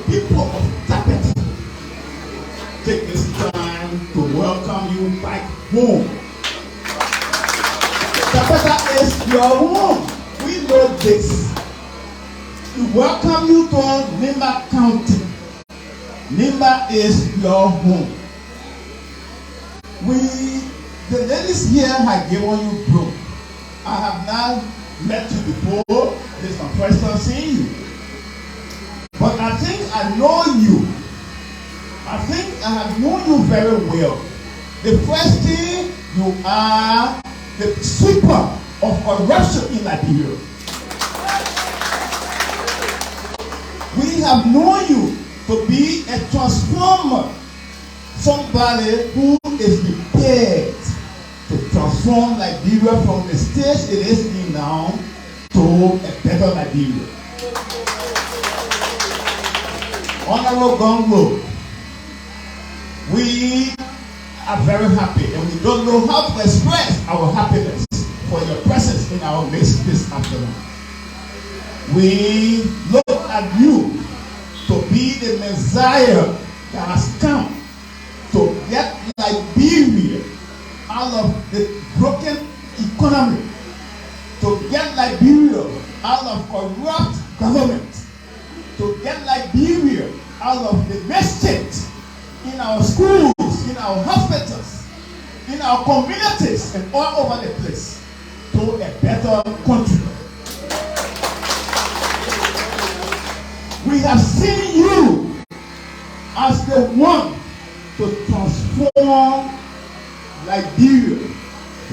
people of Tappita take this time to welcome you back home. Tappita is your home. We know this. We welcome you to Nimba County. Nimba is your home. The ladies here have given you broom. I have not met you before. This is my first time seeing you. But I think I know you. I think I have known you very well. The first thing, you are the sweeper of corruption in Liberia. We have known you to be a transformer. Somebody who is prepared to transform Liberia from the stage it is in now to a better Liberia. Honorable Gongloe, we are very happy and we don't know how to express our happiness for your presence in our midst this afternoon. We look at you to be the Messiah that has come to get Liberia out of the broken economy, to get Liberia out of corrupt government, to get Liberia out of the mistakes in our schools, in our hospitals, in our communities, and all over the place, to a better country. We have seen you as the one to transform Liberia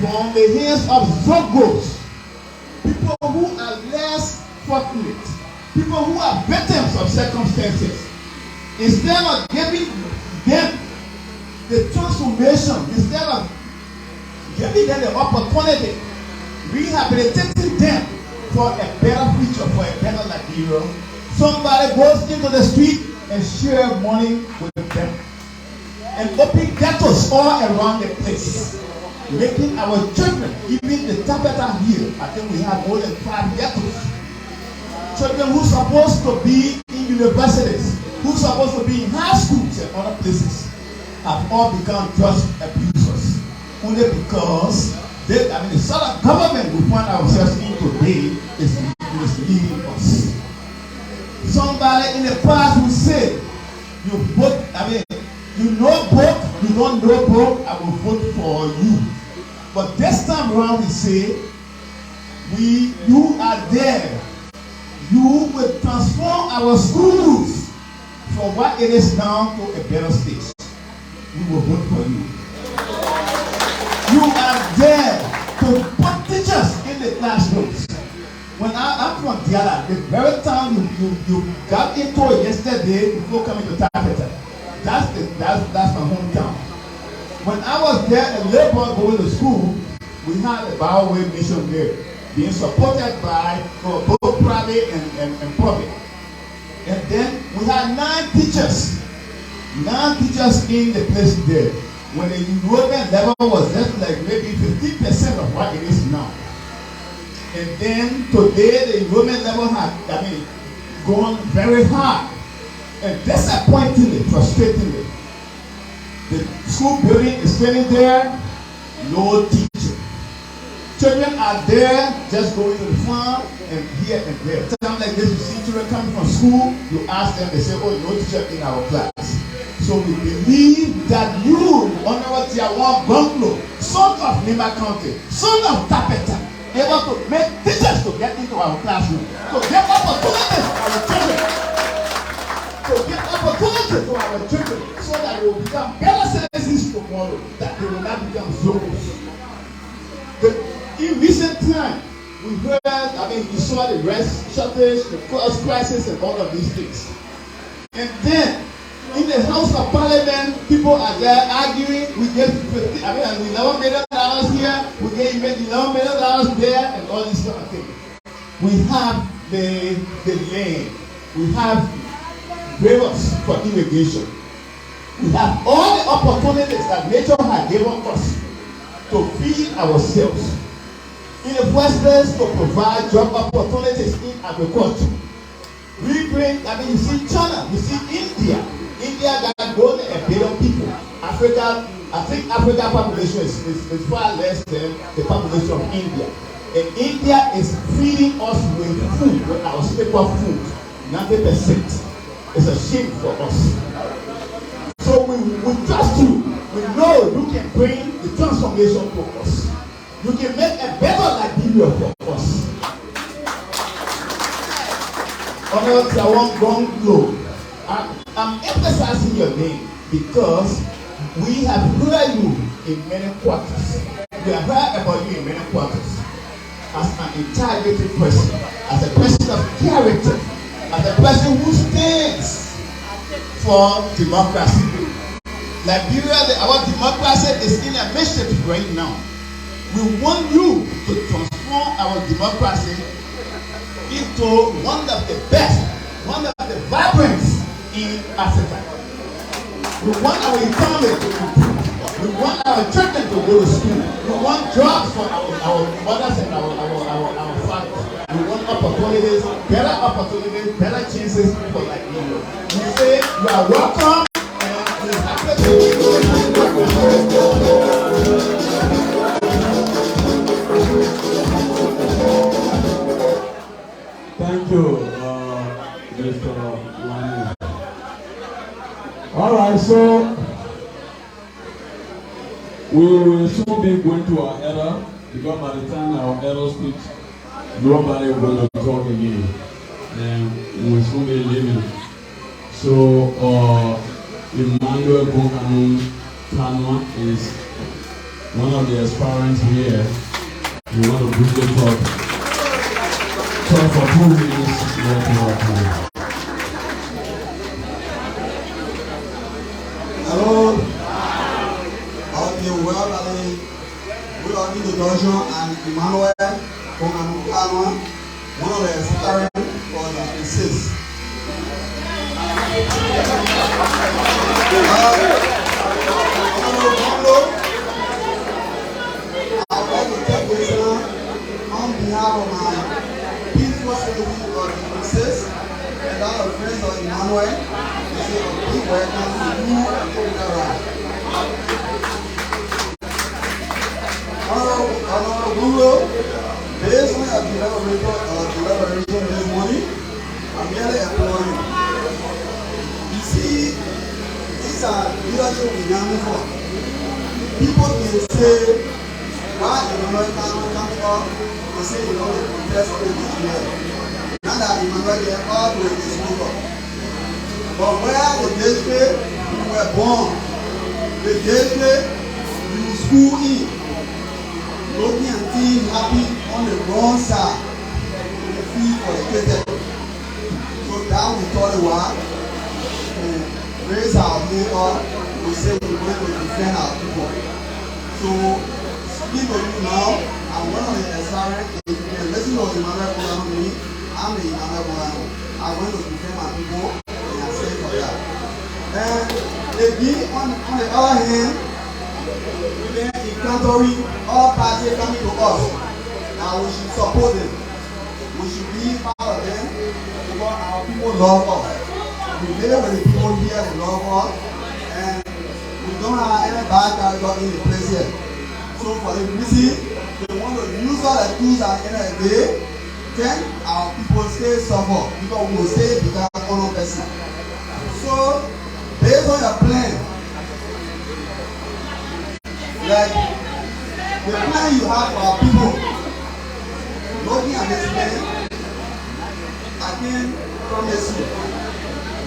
from the hands of Zogos, people who are less fortunate, people who are victims of circumstances. Instead of giving them the transformation, instead of giving them the opportunity, rehabilitating them for a better future, for a better Liberia, somebody goes into the street and share money with them and open ghettos all around the place, making our children, even the Tappita here, I think we have more than 5 ghettos. Children who are supposed to be in universities, who are supposed to be in high schools and other places, have all become drug abusers. Only because the sort of government we find ourselves in today is misleading us. Somebody in the past will say, you know book, you don't know book, I will vote for you. But this time around we say, you are there. You will transform our schools from what it is now to a better stage. We will vote for you. You are there to put teachers in the classrooms. When I'm from Diala, the very time you got into it yesterday before coming to Tappita, that's my hometown. When I was there in Labour going to school, we had a Bioway mission there, being supported by both private and public. And then we had 9 teachers in the place there. When the enrollment level was just like maybe 15% of what it is now. And then today the enrollment level had gone very high. And disappointingly, frustratingly, the school building is standing there, no teacher. Children are there, just going to the farm and here and there. Times like this, you see children coming from school, you ask them, they say, oh, no teacher in our class. So we believe that you, Honorable Tiawan Gongloe, son of Nimba County, son of Tappita, able to make teachers to get into our classroom, to give opportunities to our children, so that we will become better citizens tomorrow, that they will not become zombies. In recent time, we heard, we saw the rest shortage, the cost crisis, and all of these things. And then, in the House of Parliament, people are there arguing. We get $11 million here, we get $11 million there, and all these kind of things. We have the land, we have rivers for irrigation. We have all the opportunities that nature has given us to feed ourselves. In the first place, to provide job opportunities in agriculture. We bring, I mean, you see China, you see India. India got more than 1 billion people. Africa, I think African population is far less than the population of India. And India is feeding us with food, with our staple food, 90%. It's a shame for us. So we trust you. We know you can bring the transformation to us. You can make a better Liberia for us. Honor to our Gongloe. I'm emphasizing your name because we have heard you in many quarters. We have heard about you in many quarters. As an integrated person, as a person of character, as a person who stands for democracy. Liberia, our democracy is in a mission right now. We want you to transform our democracy into one of the best, one of the vibrant in Africa. We want our economy to improve. We want our children to go to school. We want jobs for our mothers and our fathers. We want opportunities, better chances for Liberia. We say you are welcome and we are happy Thank you, Mr. Lani. All right, so we will soon be going to our era because by the time our era speaks, nobody will going to talk again, and we will soon be leaving. So, Emmanuel Gongloe is one of the aspirants here. We want to briefly talk for 2 minutes. Hello. Okay, well, we are in the dojo and Emmanuel Gongloe, one of the aspirants for the ISIS. I'd like to take this on behalf of my peaceful citizens of the ISIS and all the friends of Emmanuel to say a big welcome to you and Tappita ride. Honorable Gongloe, based on your deliberation this morning, I'm here to applaud you. You see, these are leadership we young for. People can say, why Emmanuel cannot come up and say you don't contest this year. Not that Emmanuel get all the way to school. But where the district you were born, the district you school in, looking and seeing happy on the wrong side, in the field for the kids. So that we thought it was, and raise our name up, we say we're going to defend our people. So, speak to you now, I'm one of the aspirants. If you can listen to Emmanuel Gongloe, I'm the Emmanuel Gongloe. I'm going to defend my people, and I say for that. And again, on the other hand, we've been encountering all parties coming to us. Now we should support them. We should be part of them because our people love us. We live with the people here, they love us, and we don't have any bad character in the place here. So for the reason, they want to use all the tools at the end of the day, then our people stay suffer because we will stay become one person. So based on your plan, like the plan you have for our people, looking at this plan, I can promise you.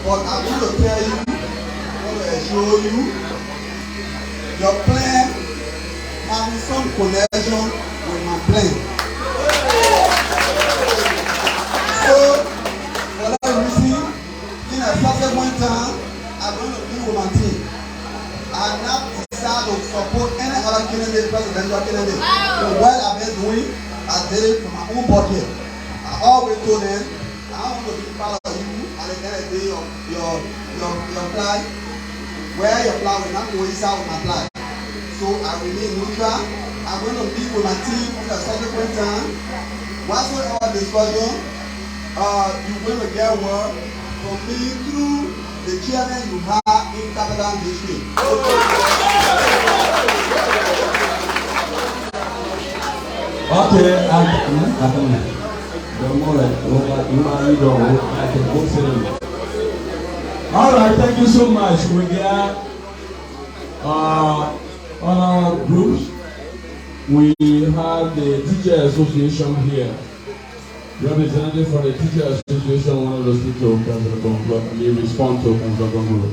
But I'm going to tell you, I'm going to assure you, your plan has some connection with my plan. So, for that reason, in a subsequent time, I'm going to be with my team. I'm not decided to support any other candidate, presidential candidate. The what I've been doing, I did it from my own pocket. I always told them, I want to be part of you at the end of the day of your flag. Where your flag will not coincide with my flag. So I remain neutral. I'm going to meet with my team in a subsequent time. Whatsoever discussion, you're going to get word from me through the chairman you have in Tappita district. Okay, all right, thank you so much. We got on our groups. We have the Teacher Association here. Representative for the Teacher Association, one of those people, Councillor Gongloe, and they respond to Councillor Gongloe.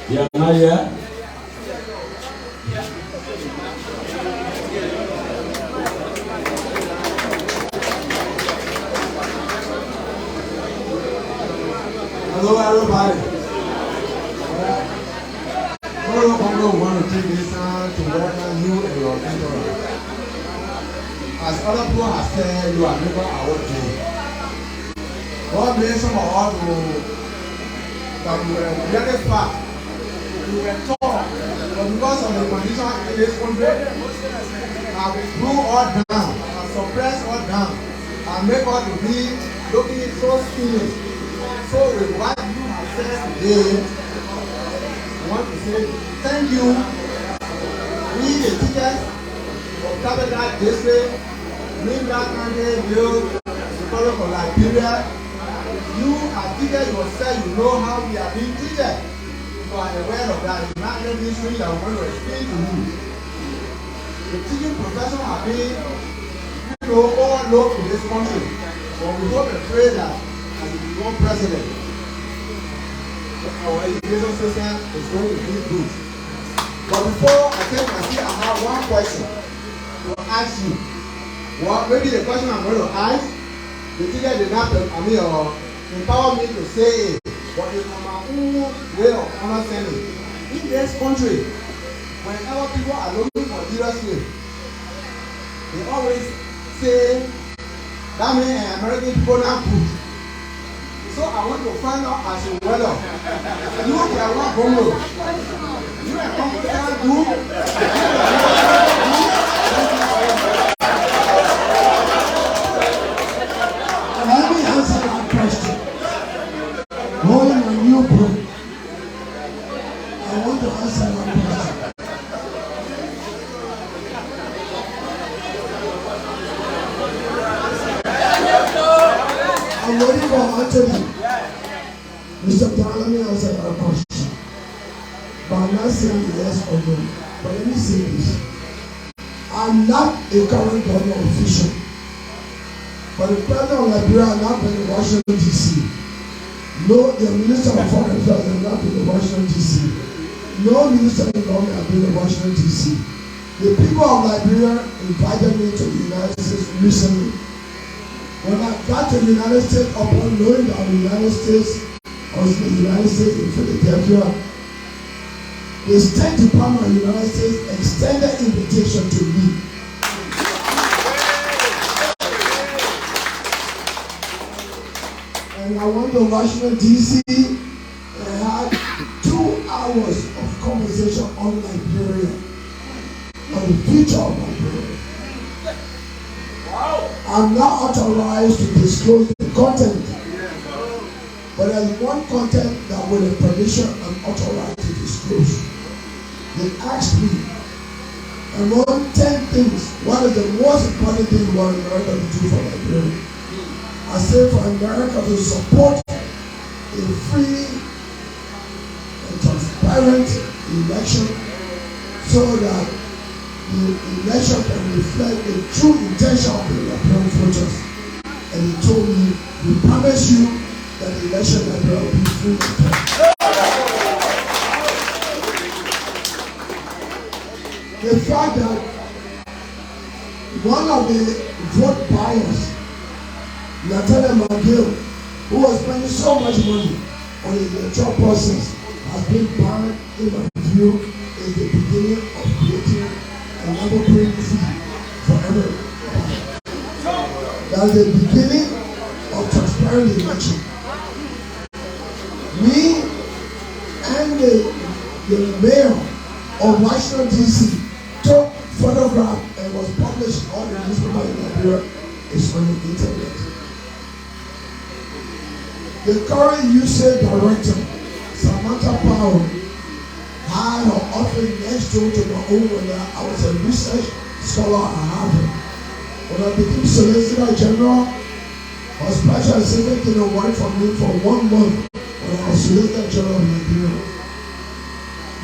Yeah, not yet. Hello, everybody. Gongloe want to take this time to welcome you and your mentor. As other people have said, you are never our day. God bless some of us that we were very far. We were tall, but because of the condition in this country, have blew all down, have suppressed all down, and make us to be looking so skinny. So with what you have said today, I want to say thank you. We the teachers of Tappita district, Nimba County, for Liberia. You are teachers yourself, you know how we are being treated. You are aware of that. It's not any history that I want to explain to you. The teaching profession has been, overlooked in this country. But we hope and pray that as we become president, our education system is going to be good. But before I take my seat, I have one question to ask you. Well, maybe the question I'm going to ask, the teacher did not empower me to say it, but it's my own way of understanding. In this country, whenever people are looking for leadership, they always say that means American people not good. So I want to find out as a weather. You are one Gongloe. You are comfortable group. Let me answer that question. Holding a new book, I want to answer that question. I'm waiting for Anthony. Mr. Brown, let me answer that question. But I'm not saying yes or no. But let me say this. I'm not a current government official. But the president of Liberia has not been in Washington, D.C. No, the minister of foreign affairs has not been in Washington, D.C. No minister of government has been in Washington, D.C. The people of Liberia invited me to the United States recently. When I got to the United States, upon knowing that the United States was in the United States in Philadelphia, the State Department of the United States extended invitation to me. And I went to Washington, D.C. and I had 2 hours of conversation on Liberia, on the future of Liberia. I'm not authorized to disclose the content, but there's one content that with the permission I'm authorized to disclose. They asked me, among 10 things, what is the most important thing you want America to do for Liberia? I say for America to support a free and transparent election so that the election can reflect the true intention of the Liberian voters. And he told me, we promise you that the election in Liberia will be free and fair. The fact that one of the vote buyers, Lieutenant McGill, who was spending so much money on the electoral process, has been banned, in my view, is the beginning of creating another playing field for everyone. That's the beginning of transparent election. Me and the mayor of Washington, D.C. took photograph and was published on the newspaper in Liberia. It's on the internet. The current USAID director, Samantha Powell, had her office next door to my own when I was a research scholar at Harvard. When I became Solicitor General, I was special assistant in the work for me for 1 month when I was Solicitor General of Nigeria.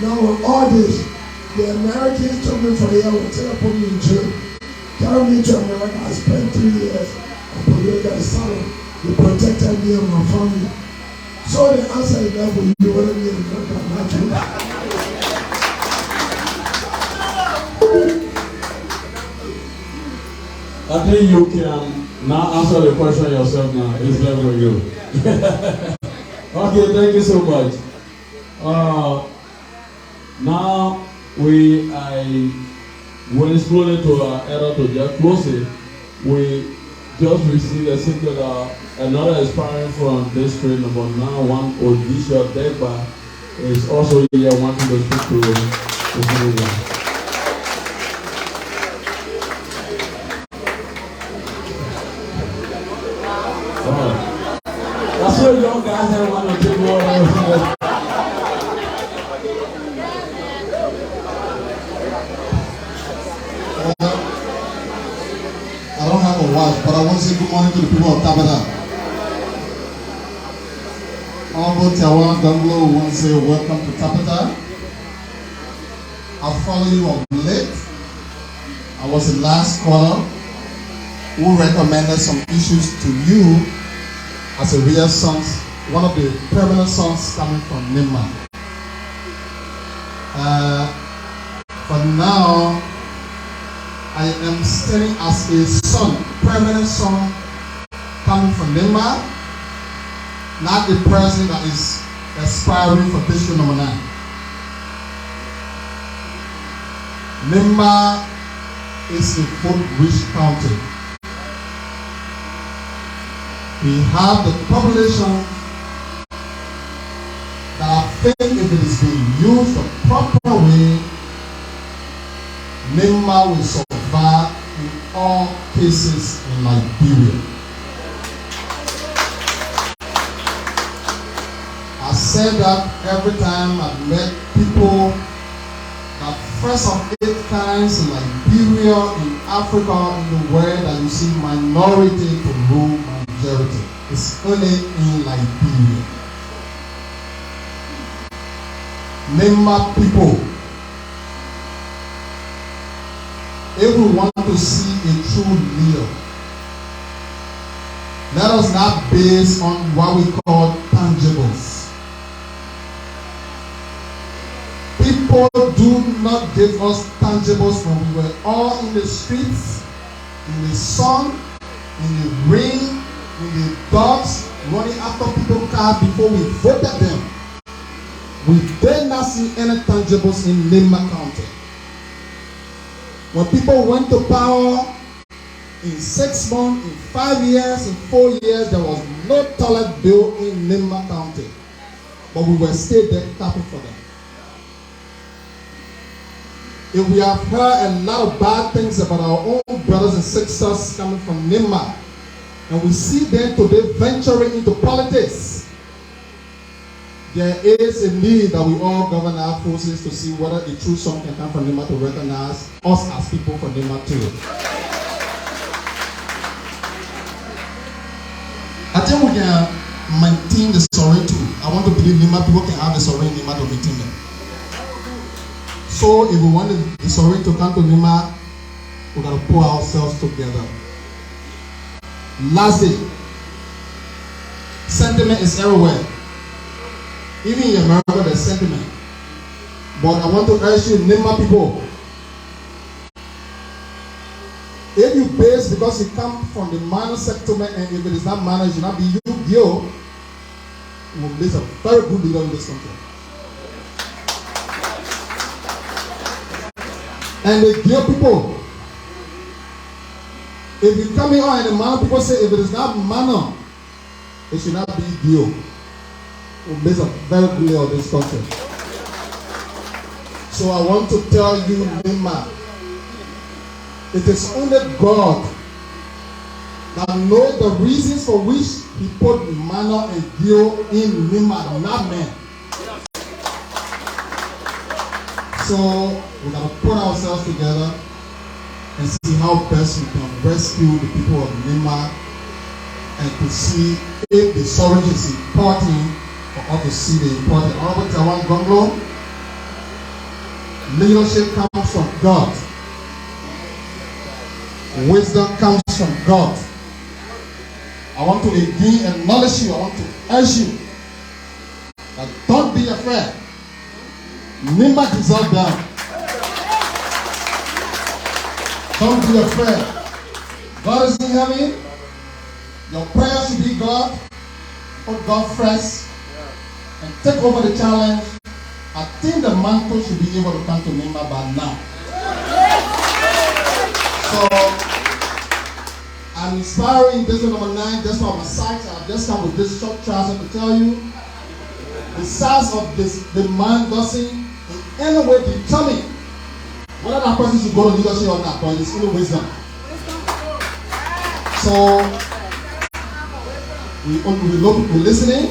Now with all this, the Americans took me for a year until they put me in jail. Carried me to America. I spent 3 years on political asylum. They protected me and my family. So the answer is that for you, whether me in America or not you. I think you can now answer the question yourself now. It's left for you. Okay, thank you so much. Now when it's slowly to our era to just close it, we just received a single another aspiring from district number 91, Odisha Degba, is also here wanting to speak to the program. That's what young guys have want to take more. I don't have a watch, but I want to say good morning to the people of Tappita. Honorable Tiawan Gongloe want to say welcome to Tappita. I follow you on late. I was the last caller who recommended some issues to you as a real sons, one of the permanent sons coming from Nimba. For now, I am standing as a son, permanent son coming from Nimba, not the person that is aspiring for district number 9. Nimba is a vote-rich county. We have the population that I think if it is being used the proper way, Nimba will survive in all cases in Liberia. I said that every time I've met people that first of 8 kinds in Liberia, in Africa, in the world, that you see minority to rule majority. It's only in Liberia. Nimba people, if we want to see a true leader, let us not base on what we call tangibles. People do not give us tangibles when we were all in the streets, in the sun, in the rain, in the dogs, running after people's cars before we voted them. We did not see any tangibles in Nimba County. When people went to power, in 6 months, in 5 years, in 4 years, there was no toilet bill in Nimba County. But we were still there tapping for them. If we have heard a lot of bad things about our own brothers and sisters coming from Nimba, and we see them today venturing into politics, there is a need that we all govern our forces to see whether a true son can come from Nimba to recognize us as people from Nimba too. I think we can maintain the sovereignty. I want to believe Nimba people can have the sovereignty in Nimba to maintain them. So if we want the sovereignty to come to Nimba, we got to pull ourselves together. Lastly, sentiment is everywhere. Even in America, there's sentiment. But I want to urge you, Nimba people, if you base because you come from the minor settlement, and if it is not minor, it should not be you, you will miss a very good leader in this country. And the Gio people, if you come here and the minor people say if it is not minor, it should not be Gio. Will miss a very good leader of this country. So I want to tell you, Nimba, it is only God that know the reasons for which he put Emmanuel and Gil in Nimba, not men. So we gotta put ourselves together and see how best we can rescue the people of Nimba and to see if the storage is important for us to see the important. Honorable Tawan Gongloe, leadership comes from God. Wisdom comes from God. I want to again acknowledge you. I want to urge you that don't be afraid. Nimba deserves that. Don't be afraid. God is in heaven. Your prayer should be God. Put God first and take over the challenge. I think the mantle should be able to come to Nimba by now. So I'm inspiring this is number 9. That's why my sites. I've just come with this short trouser to tell you the size of this the man doesn't in any way determine whether that person should go to leadership or not, but it's only wisdom. So we're listening,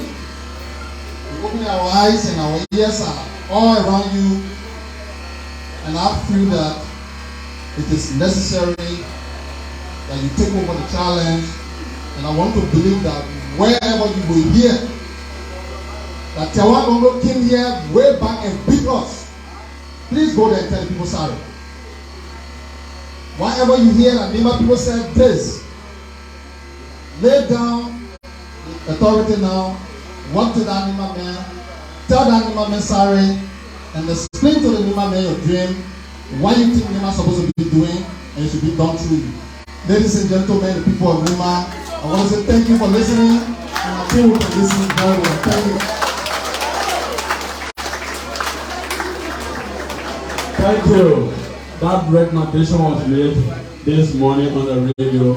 we're opening our eyes and our ears are all around you, and I feel that it is necessary that you take over the challenge, and I want to believe that wherever you will hear that Tawan Gongloe came here way back and beat us, please go there and tell the people sorry. Whatever you hear that Nimba people said this, lay down the authority now, walk to that Nimba man, tell that Nimba man sorry, and explain to the Nimba man your dream, what you think Nimba is supposed to be doing, and it should be done through you. Ladies and gentlemen, the people of Nimba, I want to say thank you for listening, and I think we can listen very well. Thank you. Thank you. That recommendation was made this morning on the radio,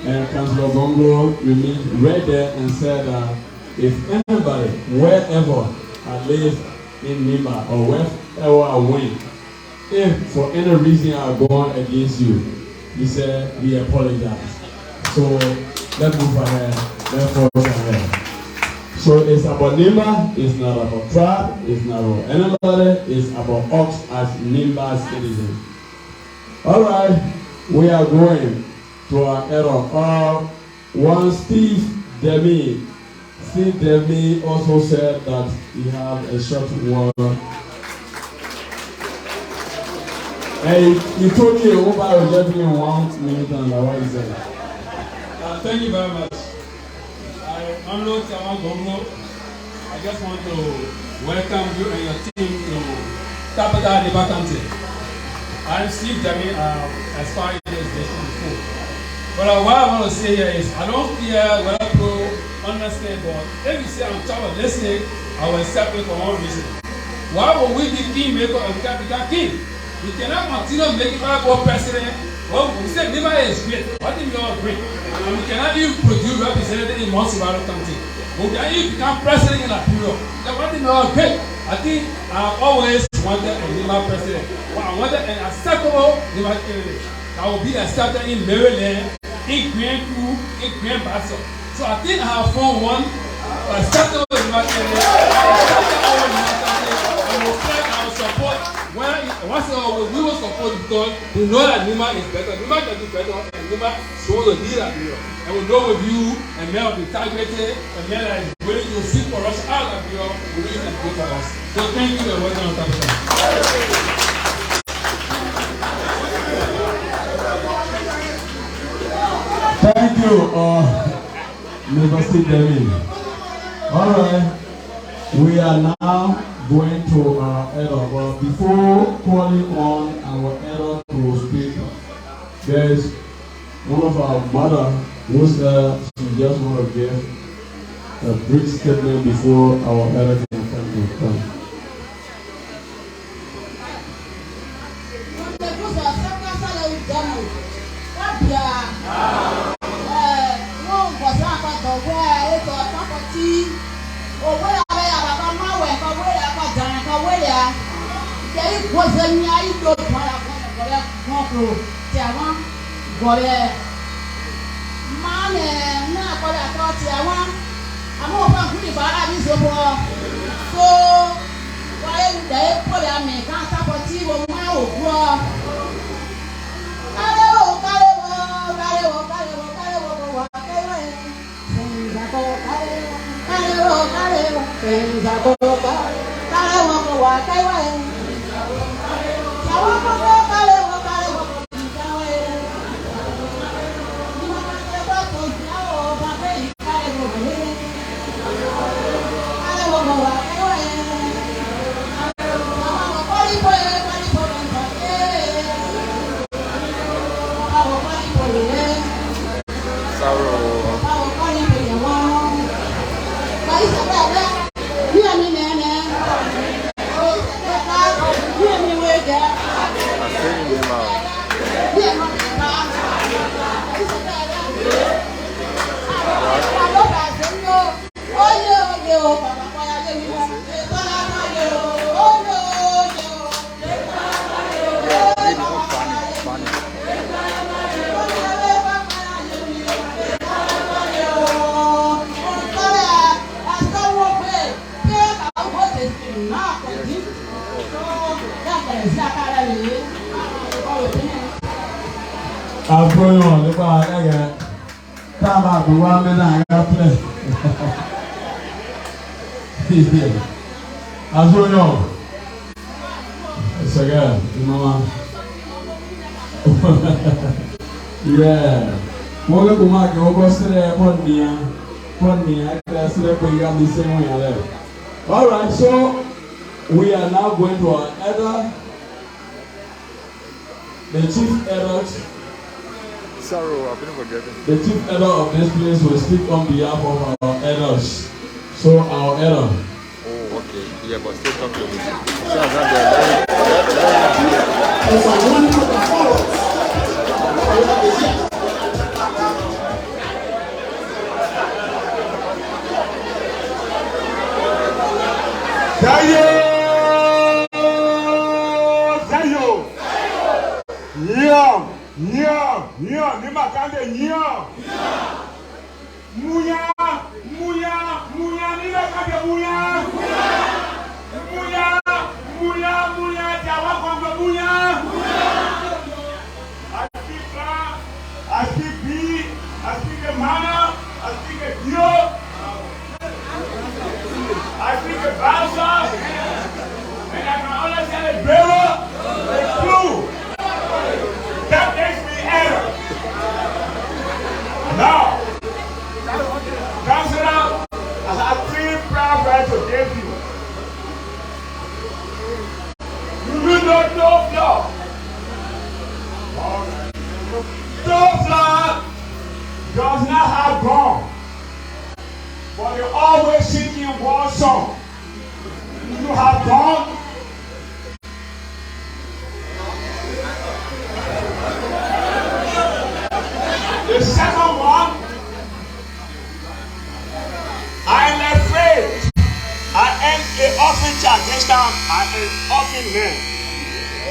and Councillor Gongloe remained right there and said that if anybody, wherever I live in Nimba or wherever I went, if for any reason I have gone against you, he said we apologize. So let's move ahead. Let's forge ahead. So it's about Nimba, it's not about tribe, it's not about anybody, it's about us as Nimba citizens. Alright, we are going to our error. One Steve Demi. Steve Demi also said that he had a short word. Hey, you told me over just in 1 minute and what is it? Thank you very much. I'm not Tawan Gongloe. I just want to welcome you and your team to Tappita, Nimba County. I'm Steve Demi, aspiring to this station before. But what I want to say here is I don't care whether people understand, but if you say I'm tired of listening, I will accept it for one reason. Why would we be kingmaker and we can't become king? We cannot continue making our president. Well, we say Nimba is great. What if you are great? And we cannot even produce representative in Monsivaro County. We can even become president in that period. Then what if you are great? I think I've always wanted a Nimba president. But I wanted an acceptable Nimba candidate that will be accepted in Maryland, in Grand Crew, in Grand Bassa. So I think I have found one acceptable Nimba candidate. I will support. We will support because we know that Nimba is better. Nimba can do better, and Nimba shows the leader. And we know with you, a man of integrity, a man that is willing to seek for us out of here, we really can good for us. So thank you and welcome to Tappita. Thank you, Nimba Steve Demi. All right, we are now going to our elder, but before calling on our elder to speak, there is one of our mother who said she just want to give a brief statement before our elder can come. Ma I'm going on the bar. I got time out the 1 minute. I got play. I'm going on. It's a girl, mama. Yeah. Moga kumake ogo sere pon me. I can sere ko you the same way I left. All right, so we are now going to our elder, the chief elder. The chief elder of this place will speak on behalf of our elders. So our elder. Oh, okay. Yeah, but still talk to me. Nimba County, Muya, Nimba County, Muya, Jawa Congo, Muya. I speak B, I speak a Mana, I speak a Dio, I speak a Basa, and I can only say a Bero, a Blue. That makes me error. Now, Councillor, I have 3 prayer rights to give you. You will not know God. No blood does not have gone, but you always singing one song. You have gone. The second one, I'm afraid I am an offering against them. I am an offering man.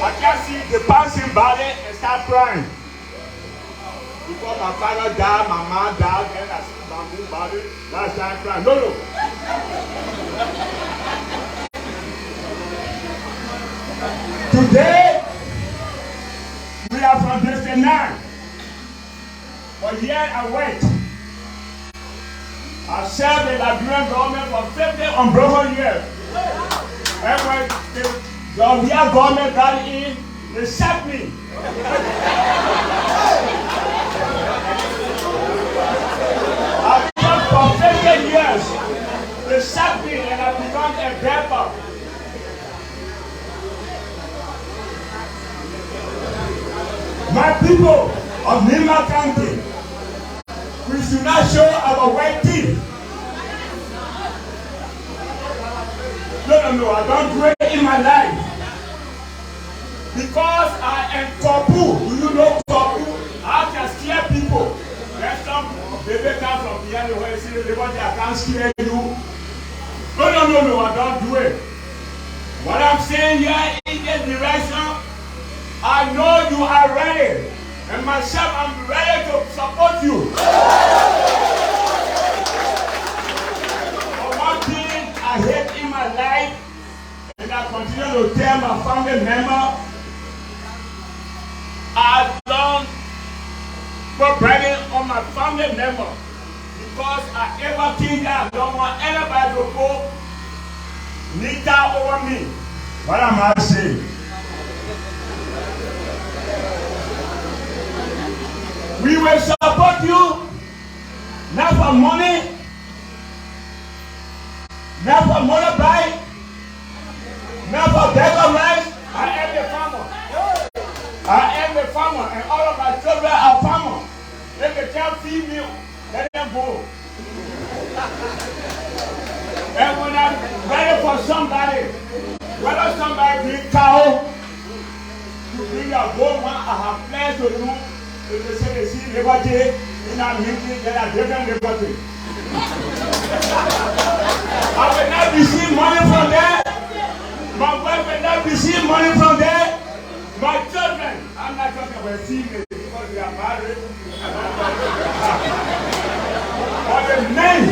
I can see the passing body and start crying. Because my father died, my mom died, then I see my own body, I start crying. No. Today, we are from District 9. But yet I wait. I served the Liberian government for 50 unbroken years. And when the real government got in, they sacked me. I worked for 50 years. They sacked me and I become a beggar. My people of Nimba County, we should not show our white teeth. No, I don't do it in my life. Because I am Kopu. Do you know Kopu? I can scare people. There's some baby come from behind the way, see the body, I can't scare you. No, I don't do it. What I'm saying here in this direction, I know you are ready And myself, I'm ready to support you. For one thing I hate in my life, and I continue to tell my family member, I don't put burden on my family member because I ever think that I don't want anybody to go neater over me. What am I saying? We will support you, not for money, not for motorbike, not for bag of rice. I am the farmer. I am the farmer, and all of my children are farmers. If they can't feed me, let them go. And when I'm ready for somebody, whether somebody bring cow, to bring a gold one, I have plans to do. If they say they see liberty, and I'm hinting that I give them liberty. I will not receive money from there. My wife will not receive money from there. My children, I'm not talking about females because they are married. But the men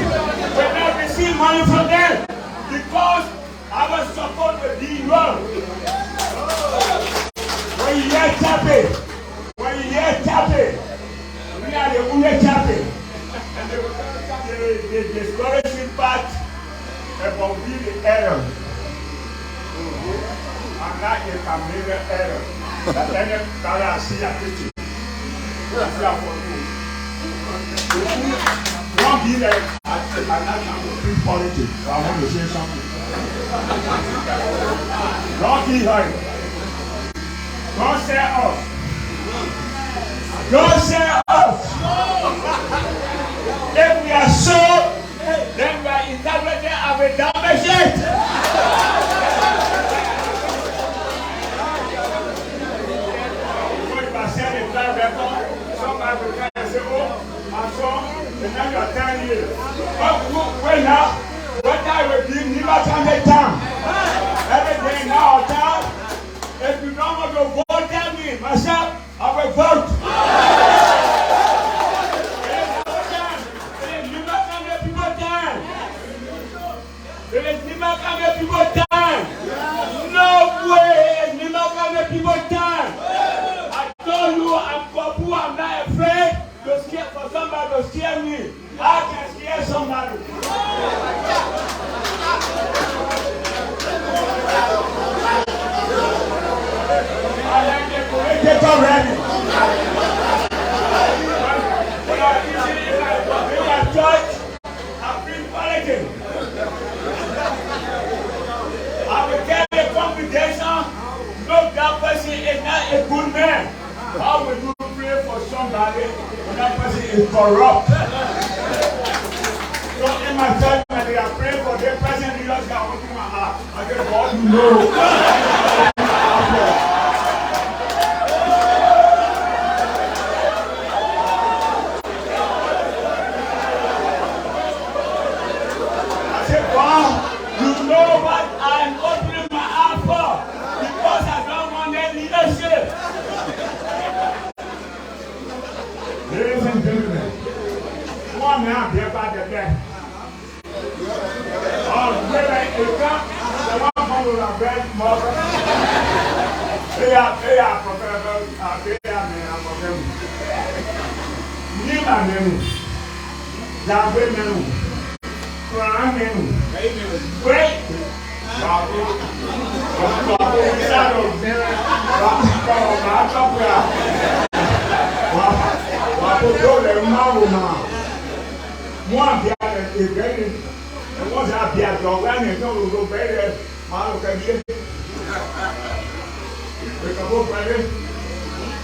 will not receive money from them because our support will be wrong. When you hear tapping, we are the only tapping. And the discouraging part about being the error. I'm not a familiar error. That any that I see a picture. Don't be like I'm not going to preach politics. So I want to say something. Don't be hurt. Don't say us. Don't say us. If we are so, then we are interpreted as a damaged yet. Somebody will come and say, oh, my son, and now you are 10 years. But when now, what I will give Nimba County town. Everything now town. If you don't want to vote, tell me, myself, I will vote. It is Nimba County people time. It is Nimba County people time. No way, it's Nimba County people time. Told you I'm Papu, I'm not afraid to scare for somebody to scare me. I can scare somebody. I am the political ready. When I visit in my church, I've been politics. I will tell the congregation, no, that person is not a good man. How will you pray for somebody when that person is corrupt? So in my church, when they are praying for their person, they just got open my heart. I say, God, you know. I said, God, you know what I'm opening my heart for because I don't want their leadership. Ladies and gentlemen, one man here by the back. Oh, where I come, the one from the red mother. They are professional, they are men, I'm professional. Nimba menu, Yahweh menu, Quran menu, great. Moi, bien, et bien, moi, j'ai bien, donc là, nous sommes au pays, mal au cabinet. Le capot prêt,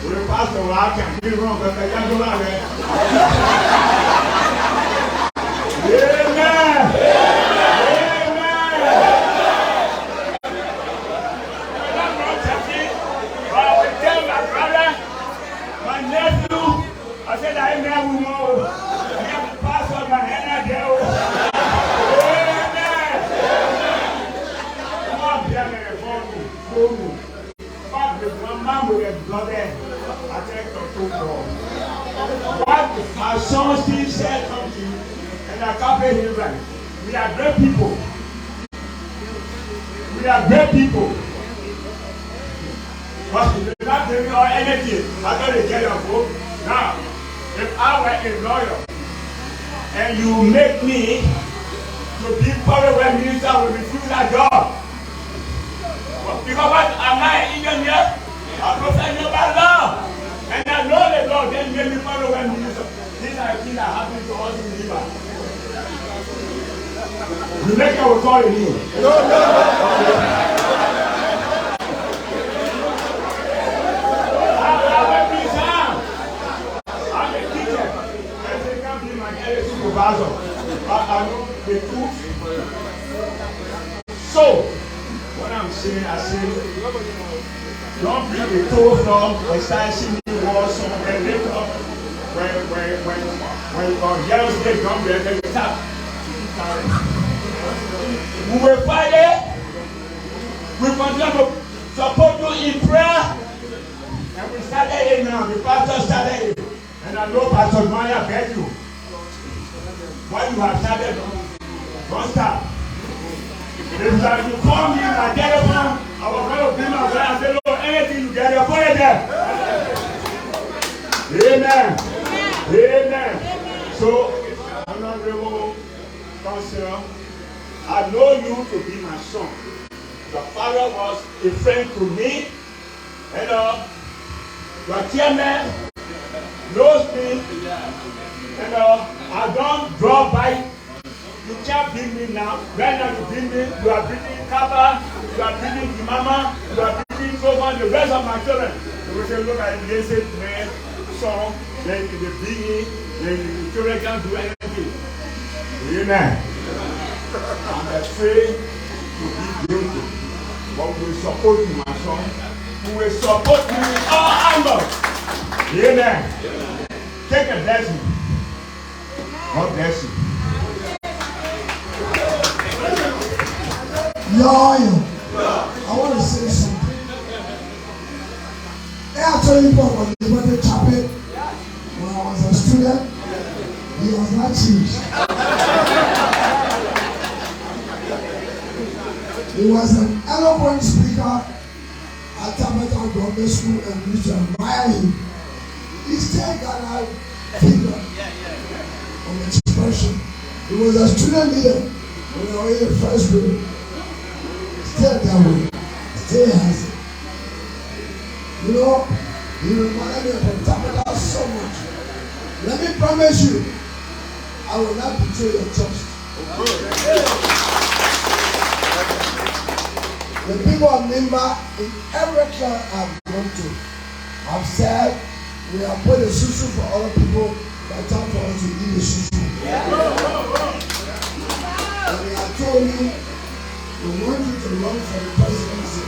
le pasteur là, qui a pris le rang, parce qu'il y a de là, Amen! I said, I never know. I have to pass on my hand there. Amen. Come on, Pierre, for me. But the man with the blood, I take the two. and I can't pay him right. We are great people. We are great people. But if you're not doing or anything, I'm going to get your vote. Now, if I were a lawyer and you make me to be public minister, I will refuse that job. Because what am I Indian here? I'm professional by law. And I know the law, then make me public minister. These are things that happen to us in Nimba. You make your call in you. I'm a teacher. And they can be my area supervisor. I know the truth. So, what I'm saying, I say, don't bring the toes down and start singing war song and later when yellow state come there, they will tap. We will fight it. We continue to support you in prayer. And we started it now. The pastor started it. And I know Pastor Maya beg you. What you have started, don't stop. If like you call me my telephone, I will going to bring my friend and say, no, anything you get, put it there. Amen. Amen. So, Honorable Councilor, I know you to be my son. Your father was a friend to me. And your chairman knows me. And I don't draw by. You can't beat me now. Right now you beat me. You are beating Kappa. You are beating the mama. You are beating so on the rest of my children. You will say, look at it. They say, man, son, then they beat me. Then the children can't do anything. Amen. I'm afraid to be guilty. But we will support you, my son. We will support you in all angles. Amen. Take a blessing. God bless you. I want to say something. I told you about the Nimba Tappita when I was a student. He was not changed. He was an eloquent speaker at Tappita Government School and we used to admire him. He still got a figure of expression. He was a student leader when I was in the first grade. Still that way. Still has it. You know, he reminded me of Tappita so much. Let me promise you, I will not betray your trust. The people of Nimba, in every club I've gone to, have said, we have put a susu for other people, but time for us to eat the susu. And we have told you, we want you to run for the presidency.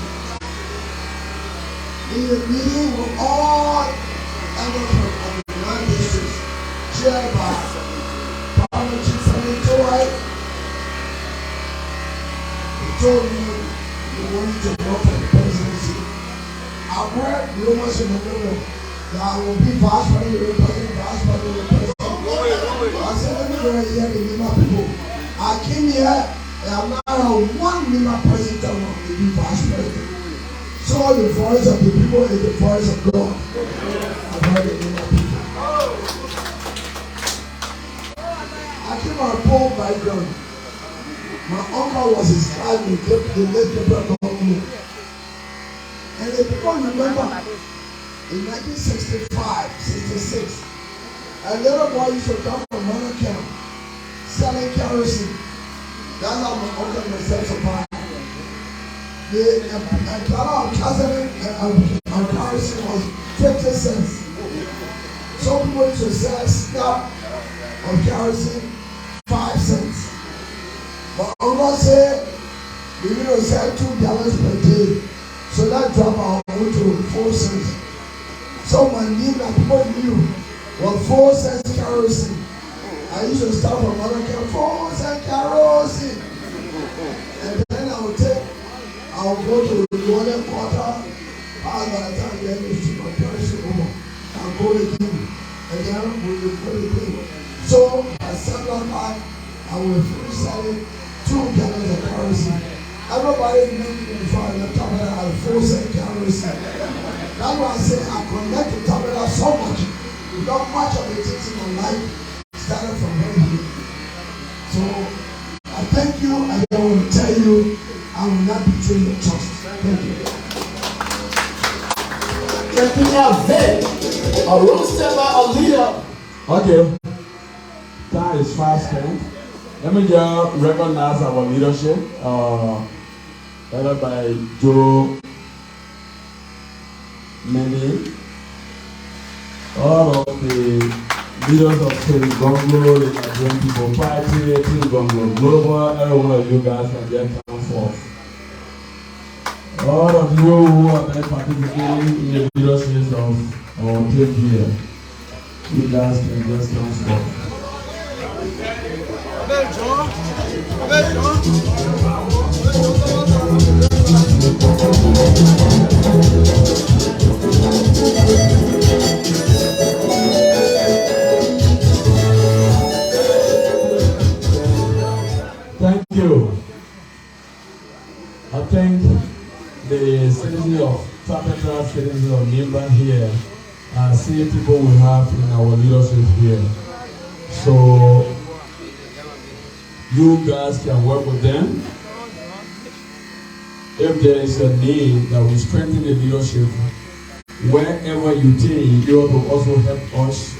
In the meeting with all elements of the 9 districts, chaired by Parliamentary Senator, he told me we want you to run for the presidency. I've heard rumors in the middle that I will be vice president, vice president. I said, let me go and hear the Nimba people. I came here and I'm not one Nimba president who will be vice president. So the voice of the people is the voice of God. I've heard the Nimba people. I came on a poor background. My uncle was his cousin, the late Gongloe. And the people remember in 1965, 66, a little boy used to come from Nimba County selling kerosene. That's how my uncle and myself survived. The dollar of kerosene was 50 cents. Some people used to sell scrap of kerosene 5 cents. My uncle said we need to sell 2 gallons per day. So that dropped our own to 4 cents. So my name that people knew was 4 cents kerosene. I used to start from another can 4 cents kerosene. And then I would go to the water quarter. By the time I get to my kerosene home, I'll go again. And then we will go again. So I settled on my I will selling 2 gallons of kerosene. Everybody knew me before I left Tappita at a full set kerosene. That's why I say I connect to Tappita so much. Because much of the things in my life started from here. So I thank you, and I want to tell you I will not betray your trust. Thank you. Can we have a roster by a leader? Okay. That is fast, man. Let me just recognize our leadership, led by Joe, Manny, all of the leaders of Team Gongloe, the Nigerian People Party, Team Gongloe Global, every one of you guys can just come forth. All of you who have been participating in the leadership of our team here, you guys can just come forth. Thank you. I thank the citizens of Tappita, citizens of Nimba here. I see people we have in our leadership here. So you guys can work with them. If there is a need that will strengthen the leadership, wherever you think you will also help us,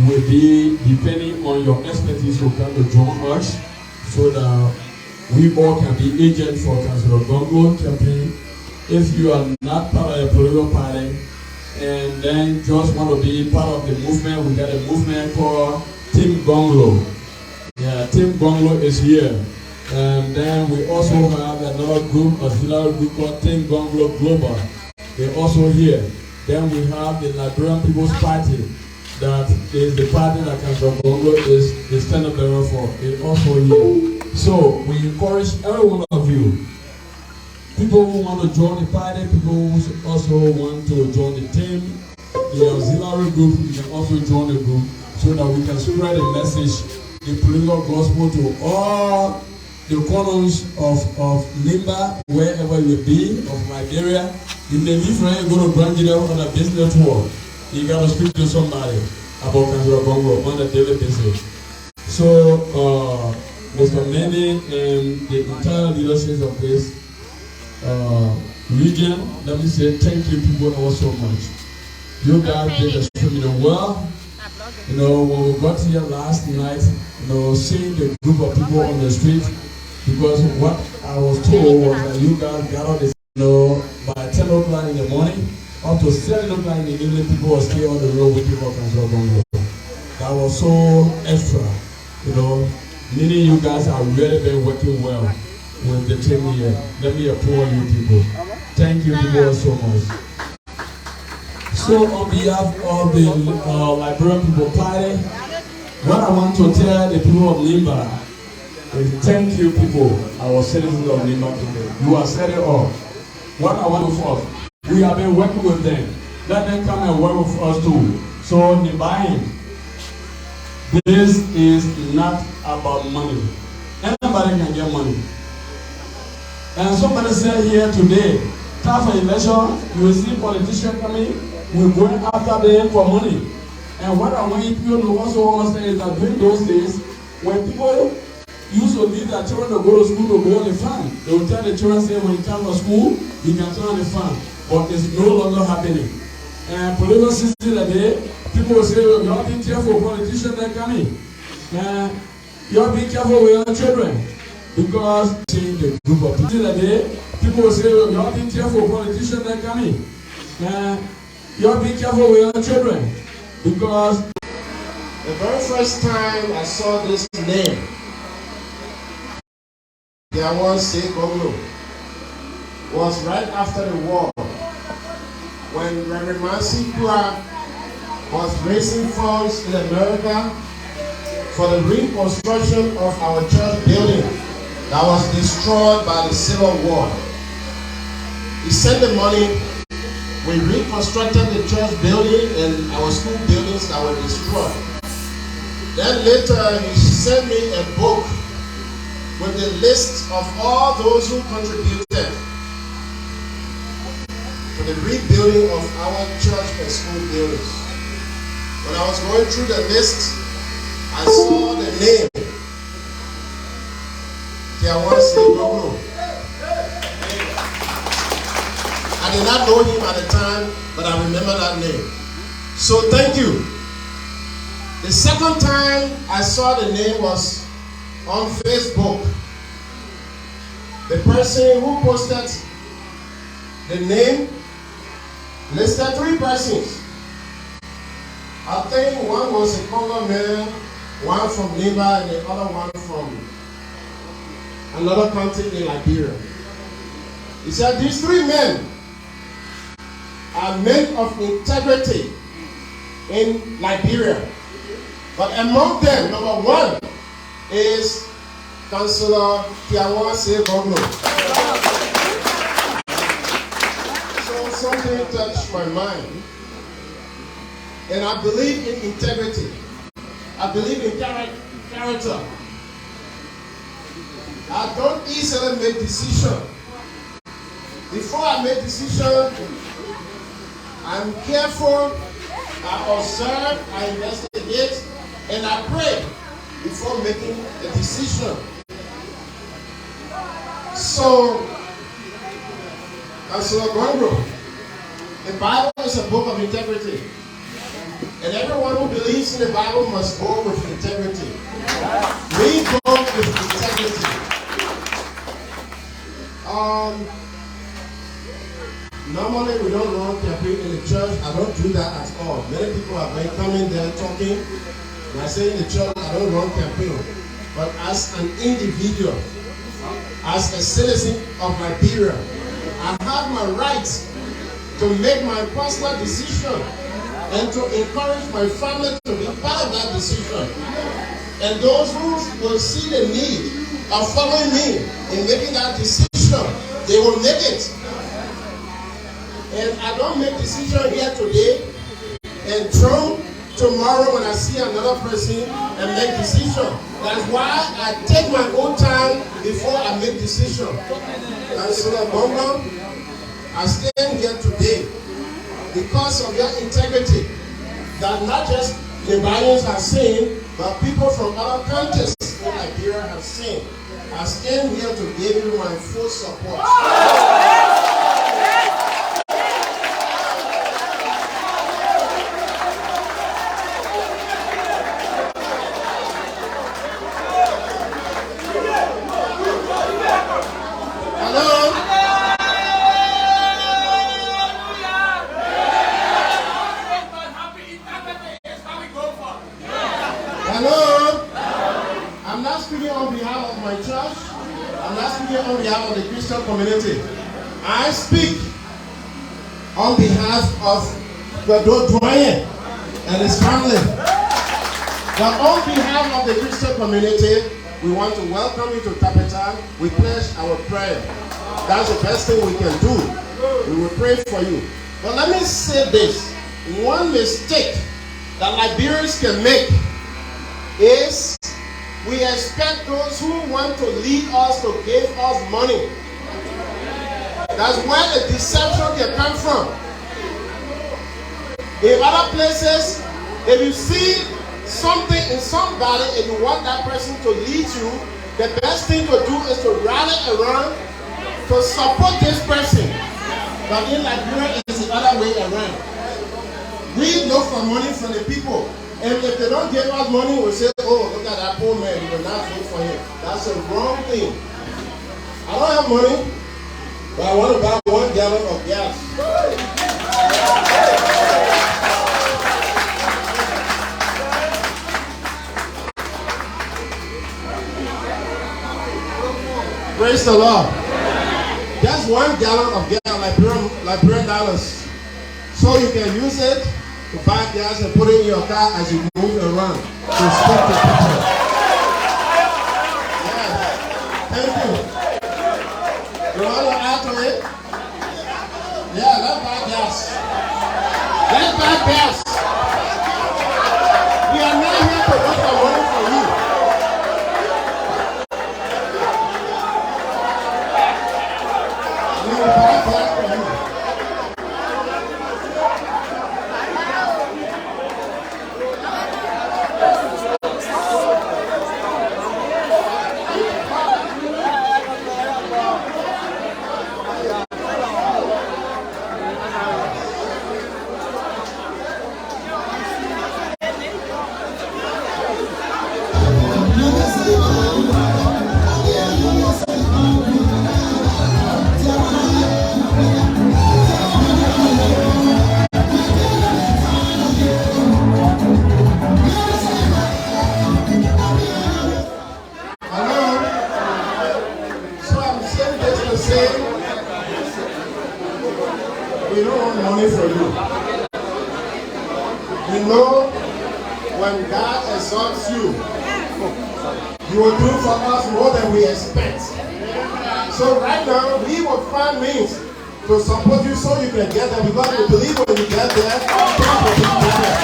will be depending on your expertise to come to join us, so that we all can be agents for Councilor Gongloe campaign. If you are not part of a political party and then just want to be part of the movement, we got a movement called Team Gongloe. Yeah, Team Gongloe is here. And then we also have another group, a auxiliary group called Team Gongloe Global. They're also here. Then we have the Liberian People's Party, that is the party that Councilor Gongloe is the stand-up bearer for. It's also here. So we encourage every one of you, people who want to join the party, people who also want to join the team, the auxiliary group, you can also join the group so that we can spread the message, the political gospel to all the corners of Nimba, wherever you be, of Liberia. You may leave from here, go to Gongloe on a business tour. You got to speak to somebody about Councilor Gongloe on a daily basis. So, Mr. Manny and the entire leadership of this region, let me say thank you people all so much. You guys did extremely well. You know, when we got here last night, you know, seeing the group of people on the street, because what I was told was that you guys gathered this, you know, by 10 o'clock in the morning, up to 7 o'clock in the evening, people were still on the road waiting for Councilor Gongloe. That was so extra, you know. Meaning you guys have really been working well with the team here. Let me applaud you people. Thank you people so much. So on behalf of the Liberian People Party, what I want to tell the people of Nimba is thank you people, our citizens of Nimba people. You are set it up. What I want to force, we have been working with them. Let them come and work with us too. So Nimba, this is not about money. Anybody can get money. And somebody said here today, time for election, you will see politicians coming, we're going after them for money. And what I want people to also understand is that during those days, when people used to leave their children to go to school to go on the farm, they would tell the children, say, when you come to school, you can turn on the farm. But it's no longer happening. And political system today, people will say, you all be careful, politicians are coming. And you all be careful with your children. Because seeing the group of people today, people will say, you all be careful, politicians are coming. And you all be careful with your children. Because the very first time I saw this name, there was Gongloe, was right after the war, when Reverend Mansi Kua was raising funds in America for the reconstruction of our church building that was destroyed by the Civil War. He sent the money. We reconstructed the church building and our school buildings that were destroyed. Then later he sent me a book with the list of all those who contributed to the rebuilding of our church and school buildings. When I was going through the list, I saw the name Gongloe. I did not know him at the time, but I remember that name. So thank you. The second time I saw the name was on Facebook. The person who posted the name listed 3 persons. I think one was a Congo man, one from Nimba, and the other one from another country in Liberia. He said these 3 men are men of integrity in Liberia. But among them, number 1 is Councillor Gongloe. So something touched my mind. And I believe in integrity. I believe in character. I don't easily make decisions. Before I make decisions, I'm careful, I observe, I investigate, and I pray before making a decision. So, Councillor Gongloe, the Bible is a book of integrity. And everyone who believes in the Bible must go with integrity. We go with integrity. Normally we don't run campaign in the church. I don't do that at all. Many people have been coming there talking. And I say in the church, I don't run campaign. But as an individual, as a citizen of Liberia, I have my right to make my personal decision and to encourage my family to be part of that decision. And those who will see the need of following me in making that decision, they will make it. And I don't make decision here today and throw tomorrow when I see another person and make decision. That's why I take my own time before I make decision. And so Gongloe, I stand here today because of your integrity that not just Liberians have seen, but people from other countries in Liberia have seen. I stand here to give you my full support. On behalf of the Christian community, I speak on behalf of the Doyen and his family. But on behalf of the Christian community, we want to welcome you to Tappita. We pledge our prayer. That's the best thing we can do. We will pray for you. But let me say this. One mistake that Liberians can make is we expect those who want to lead us to give us money. That's where the deception can come from. In other places, if you see something in somebody and you want that person to lead you, the best thing to do is to rally around to support this person. But in Liberia, it's the other way around. We look for money from the people. And if they don't give us money, we'll say, oh, look at that poor man, we will not vote for him. That's a wrong thing. I don't have money, but I want to buy 1 gallon of gas. Praise the Lord. Just 1 gallon of gas, Liberian dollars. So you can use it to buy gas and put it in your car as you move around to speak to people. Yes. Thank you. You want to add to it? Yeah, let's buy gas. Let's buy gas. We are not here to look for money for you. You will do for us more than we expect. So right now, we will find means to support you so you can get there, because we believe when you get there, God will be there.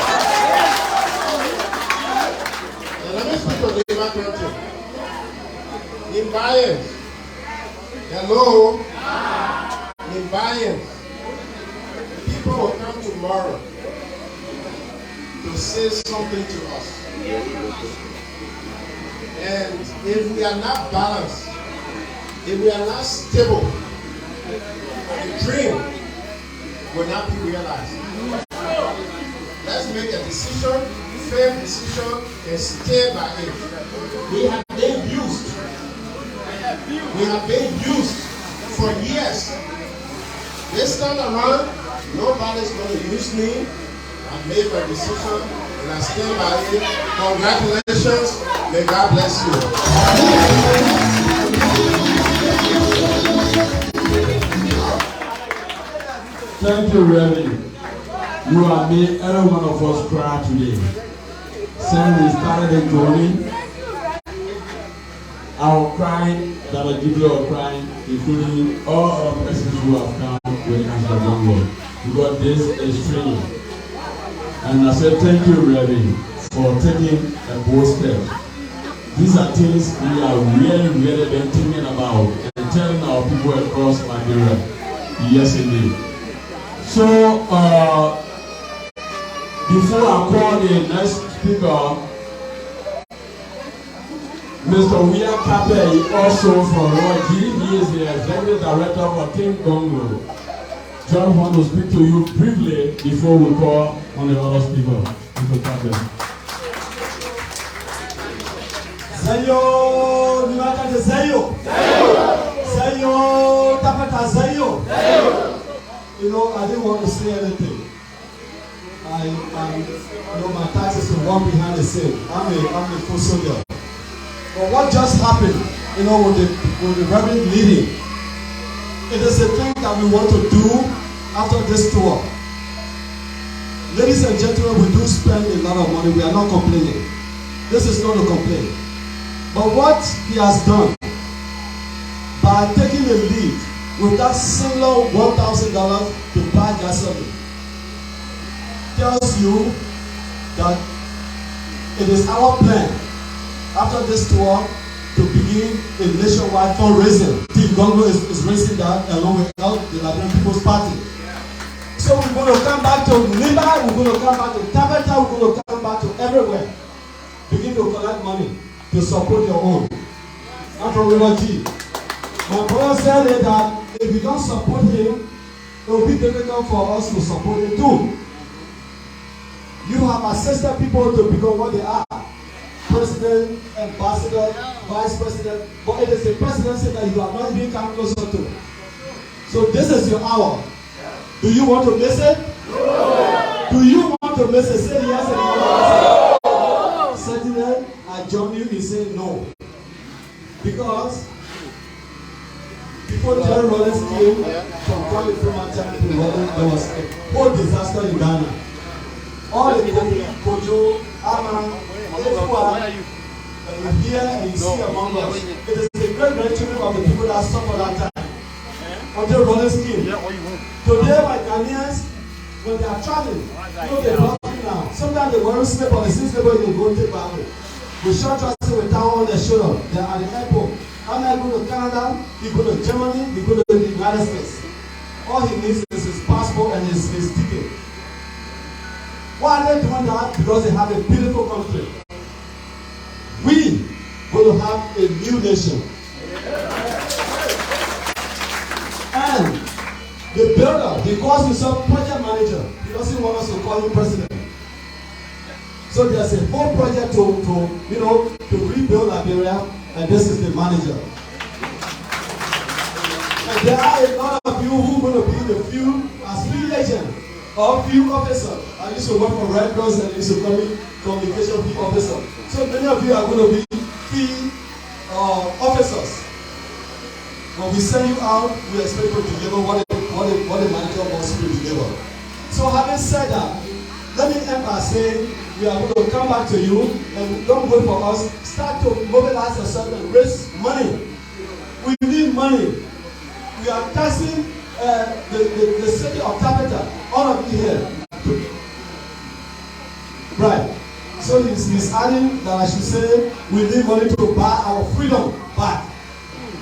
And let me speak to Nimba County. Nimbayans. Hello? Nimbayans. People will come tomorrow to say something to us. And if we are not balanced, if we are not stable, the dream will not be realized. Let's make a decision, firm decision, and stay by it. We have been used. We have been used for years. This time around, nobody's going to use me. I made my decision and I stand by it. Congratulations. May God bless you. Thank you, Reverend. You have made every one of us cry today. Since we started the journey, our crying, that I give you our crying, including all our persons who have come when it comes to Gongloe, because this is training. And I said, thank you, Reverend, for taking a bold step. These are things we are really been thinking about and telling our people across Nigeria. Yes, indeed. So, before I call the next speaker, Mr. William Kape, also from Lord G. He is the Executive Director for Team Gongloe. John want to speak to you briefly before we call on the other speaker, Mr. Kape. Zayo, Nimaka de Zayo. Zayo, Tappita Zayo. You know, I didn't want to say anything. You know, my task is to walk behind the scene. I'm a full soldier. But what just happened, you know, with the Reverend leading, it is a thing that we want to do after this tour. Ladies and gentlemen, we do spend a lot of money. We are not complaining. This is not a complaint. But what he has done by taking the lead with that single $1,000 to buy gasoline tells you that it is our plan after this tour to begin a nationwide fundraising. Team Gongloe is raising that along with the Liberian People's Party. So we're going to come back to Nimba, we're going to come back to Tappita, we're going to come back to everywhere. Begin to collect money to support your own. I'm from River G. My brother said that if we don't support him, it will be difficult for us to support him too. You have assisted people to become what they are. President, ambassador, vice president, but it is the presidency that you are not even come closer to. So this is your hour. Do you want to miss it? No. Do you want to miss it? Say yes and no. Certainly, I join you in saying no. Because before Jerry Rollins came from Kwame Nkrumah to Rollins, there was a whole disaster in Ghana. All the Kojo, Aman, here and you see among us. It is the great grandchildren of the people that suffered that time. Until Rollins came. Today, my Ghanaians, when they are traveling, they block me now. Sometimes they wear slip on the same slip they go take back. We short transit with town on their shoulder. They are at the airport. I'm not going to Canada, he go to Germany, he go to the United States. All he needs is his passport and his ticket. Why are they doing that? Because they have a beautiful country. We will have a new nation. And the builder, he calls himself project manager. He doesn't want us to call him president. So there's a whole project to rebuild Liberia, and this is the manager. And there are a lot of you who are going to be the field agent or field officer. I used to work for Red Cross and I used to call me communication field officer. So many of you are going to be field officers. When we send you out, we expect you to deliver what the manager wants you to deliver. So having said that, let me end by saying we are going to come back to you and don't wait for us. Start to mobilize yourself and raise money. We need money. We are taxing the city of Tappita, all of you here. Right. So he's adding that I should say we need money to buy our freedom back.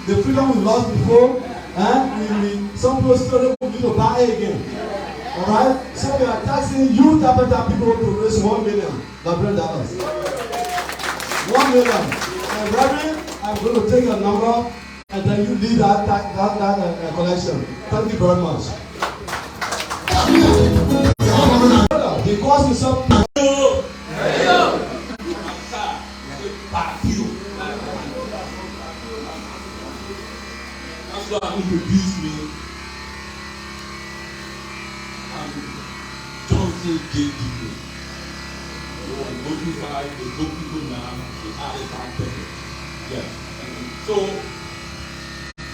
The freedom we lost before, and some people still need to buy it again. Alright? So we are taxing you Tappita people to raise $1 million. $1 million. And Reverend, I'm going to take a number and then you lead that collection. Thank you very much. Because it's something. That's why introduced me. Johnson J. People. They were notified, they know people now, they had a time better. Yeah. So,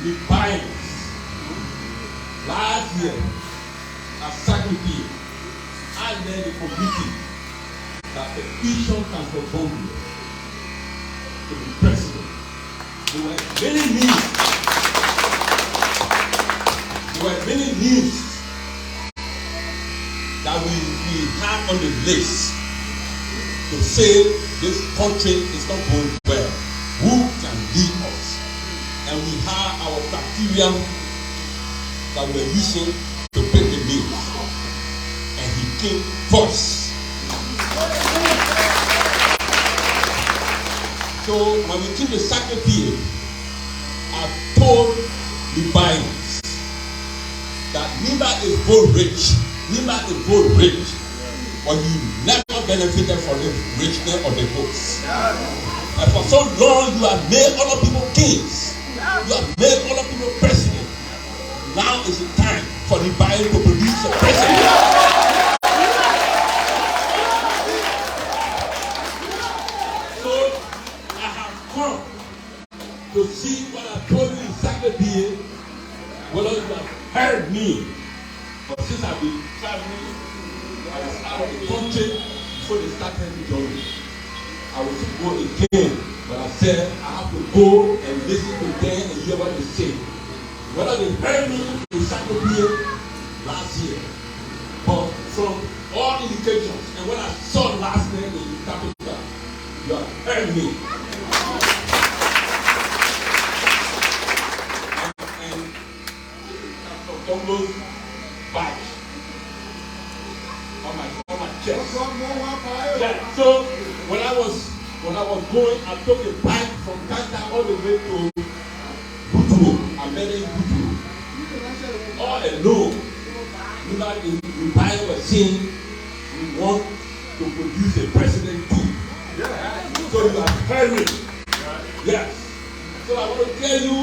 the buyers last year at Secretary, I led a committee that petition Council Gongloe to the president. There were many news that we have on the list to say this country is not going well. Who can lead us? And we have our criteria that we're using to pick the names. And he came first. So when we came to Secretary, I told the buyers that Nimba is both rich. Nimba is both rich, but you never benefited from the richness of the books. And for so long you have made other people kings. You have made other people president. Now is the time for the buyer to produce a president. So I have come to see what I told you exactly, whether you have heard me. But since I've been traveling, I was out of the country before they started the journey. I was to go again, but I said I have to go and listen to them and hear what they say. Whether they heard me in Sacramento last year, but from all indications and what I saw last night in Tappita, you have heard me. And from Gongloe's back on my chest. Yeah, so when I was going, I took a bike from Kanta all the way to Butuo. I met in Butuo. All alone, the bike was saying we want to produce a president too. So you are heard me. Yes. So I want to tell you,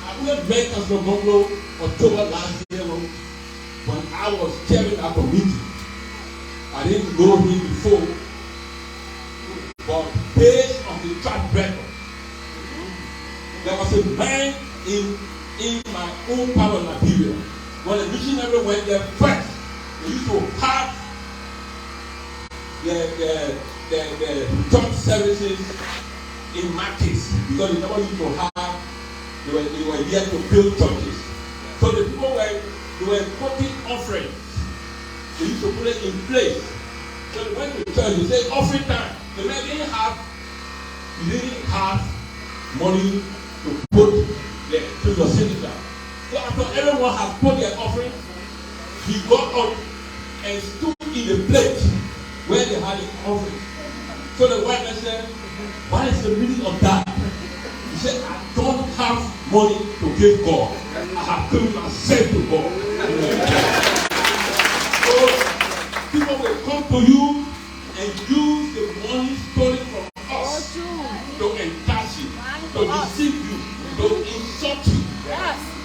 I wouldn't met us from Gongloe October last year when I was chairing our committee. I didn't know him before, but based on the track record, there was a man in my own part of Nigeria. When the missionary went there first, they used to have the church services in markets because they never used to have. They were here to build churches. So the people were putting offerings. They used to put it in place. So they went to church, they said offering time. The man didn't have money to put to your signature. So after everyone had put their offering, he got up and stood in the place where they had the offering. So the white man said, what is the meaning of that? He said, I don't have money to give God. I have given myself to God. So people will come to you and use the money stolen from us to entice you, to deceive you, to insult you.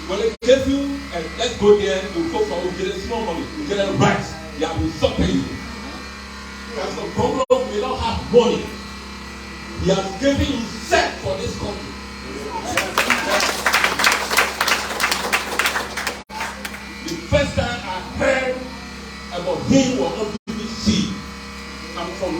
When they give you, and let's go there, we'll go for, we'll get a small money, we'll get a rice, they have insulted you. Because the problem, we don't have money. He has given himself for this country. The first time I heard about him was on BBC. I'm from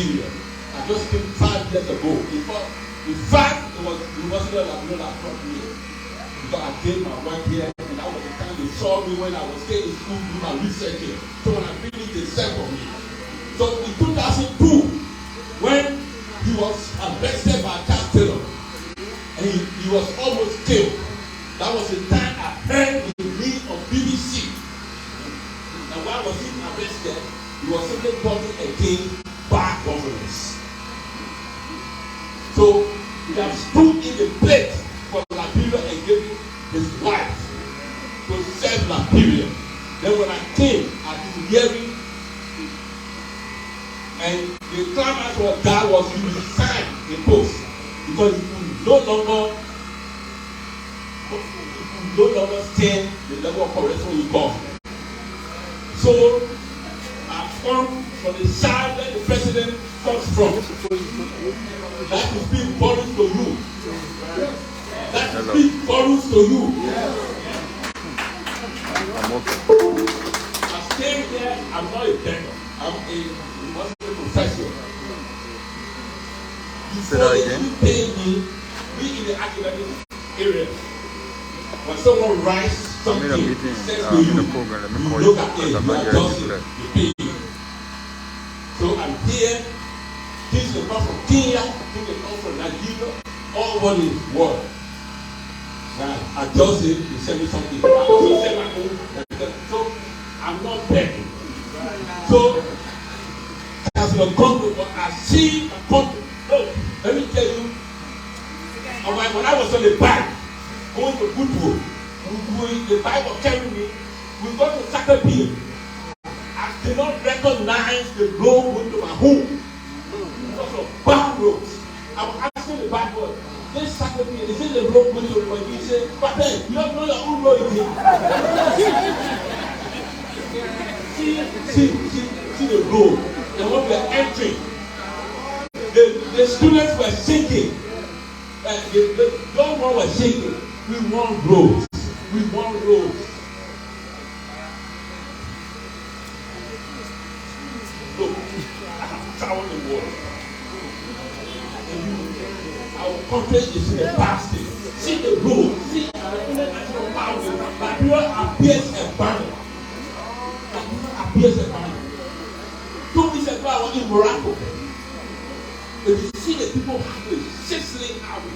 Liberia. I just came 5 years ago. In fact, it wasn't that brought me. Because I did my work here, and that was the time they saw me when I was staying in school doing my research here. So when I finished, they sent for me. So in 2002, when he was arrested by Tappita, and he was almost killed, that was the time I heard the name of BBC. And why was he arrested? He was simply talking against bad governance. So he has stood in the place for Liberia and giving his life to serve Liberia. Then when I came, I was hearing, and the climax of that was he resigned the post because he could no longer stand the level of correction with government. So I come from the side where the president comes from. That is being borrowed to you. That is being borrowed to you. I stay there. I'm not a beggar. I'm a professor. Before they pay me, be in the academic area. When someone writes something, says to you, you look at it, you adjust it, you pay it. So I'm here. Things that come from Kenya, things that come from Nigeria, all what is work. I adjust it, you send me something. I also send my own. So I'm not begging. So as your country, but I see a country. Look, let me tell you. When I was on the bike, going to Goodwood, the bike was carrying me. We got to Tappita. I did not recognize the road going to my home. Because of bad roads. I was asking the bad boy, this Tappita, is it the road going to my home? He said, but then, you don't know your own road again. See the road. And when we are entering, the students were shaking. The young one was shaking. We want roads. We want roads. Look, I have traveled the world. Our country is in the past. See the road. See the national boundary. Liberia appears abandoned. Appears abandoned. 2 weeks ago, I was in Morocco. But you see the people hungry, 6 lane army.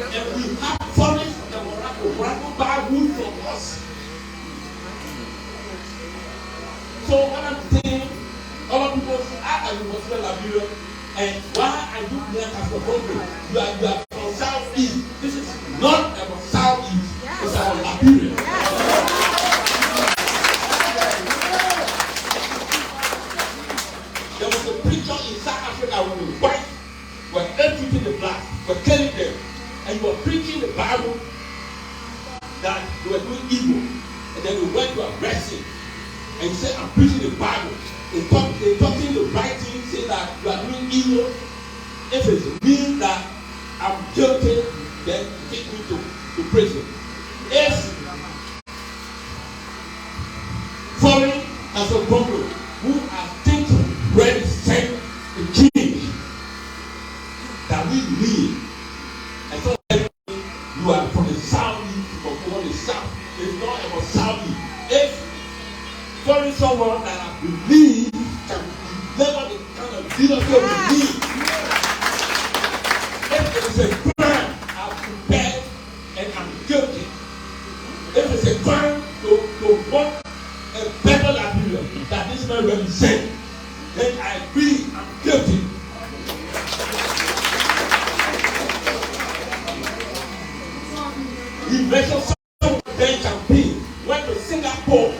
And we have forests in Morocco. Morocco buy wood from us. So what I'm saying, other people say, I am Muslim Liberia, and why are you here as a country? You are from Southeast. This is not about Southeast. It's about Liberia. There was a preacher in South Africa when the whites were executing the blacks, were killing them, and you were preaching the Bible that they were doing evil, and then we went to arrest him, and he said, I'm preaching the Bible. They talking the right thing, say that you are doing evil. If it means that I'm guilty, then take me to prison. If foreign as a Gongloe who are thinking when it's sent the king that we need, and so you are from the southeast, from the south. It's not about southeast. If foreign someone that I believe can deliver the kind of leadership we need, if there is a crime, I'm prepared and I'm guilty. If it's a crime to want a better Liberia that this man represents, then I agree I'm guilty. He mentioned some then campaign, went to Singapore.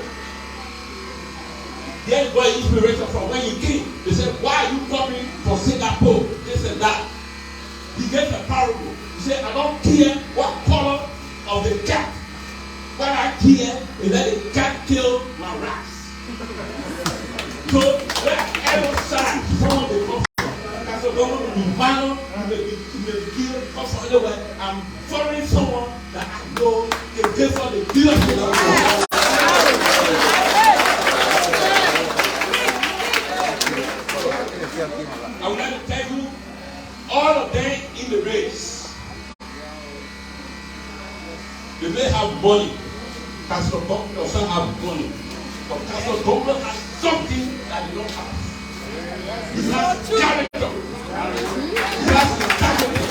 There got inspiration from when he came. They said, why are you coming from Singapore? This and that. He gave a parable. He said, I don't care what color of the cat. What I care is that the cat killed my rats. So wherever side someone will come from, that's a government will be violent, you may be killed, come from anywhere. I'm following someone that I know can give for the leadership of the world. have money. Pastor Gongloe doesn't have money. But Pastor Gongloe has something that you don't have. He has character. He has integrity.